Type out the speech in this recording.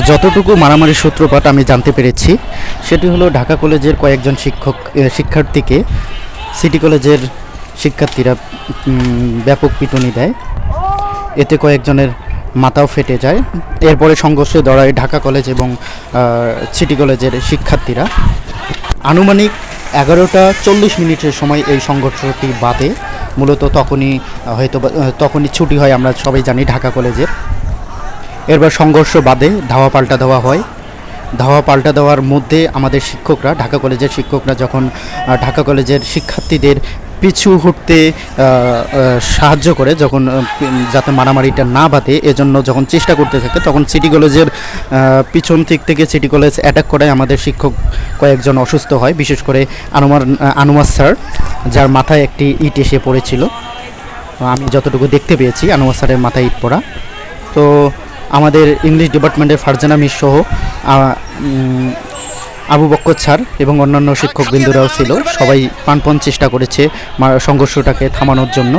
যতটুকু মারামারির সূত্রপাত আমি জানতে পেরেছি সেটি হলো ঢাকা কলেজের কয়েকজন শিক্ষার্থীকে সিটি কলেজের শিক্ষার্থীরা ব্যাপক পিটুনি দেয়। এতে কয়েকজনের মাথাও ফেটে যায়। এরপরে সংঘর্ষে জড়ায় ঢাকা কলেজ এবং সিটি কলেজের শিক্ষার্থীরা। আনুমানিক 11টা 40 মিনিটের সময় এই সংঘর্ষটি বাধে। মূলত তখনই ছুটি হয়, আমরা সবাই জানি ঢাকা কলেজের। এরপর সংঘর্ষ বাদে ধাওয়া পাল্টা দেওয়া হয়। ধাওয়া পাল্টা দেওয়ার মধ্যে আমাদের ঢাকা কলেজের শিক্ষকরা যখন ঢাকা কলেজের শিক্ষার্থীদের পিছু হটতে সাহায্য করে, যখন যাতে মারামারিটা না বাধে এজন্য যখন চেষ্টা করতে থাকে, তখন সিটি কলেজের পিছন থেকে সিটি কলেজ অ্যাটাক করায় আমাদের শিক্ষক কয়েকজন অসুস্থ হয়, বিশেষ করে আনোয়ার স্যার, যার মাথায় একটি ইট এসে পড়েছিল। আমি যতটুকু দেখতে পেয়েছি আনোয়ার স্যারের মাথায় ইট পড়া। তো আমাদের ইংলিশ ডিপার্টমেন্টের ফারজানা মিস সহ আবু বক্কর স্যার এবং অন্যান্য শিক্ষকবৃন্দরাও ছিল, সবাই প্রাণপণ চেষ্টা করেছে সংঘর্ষটাকে থামানোর জন্য।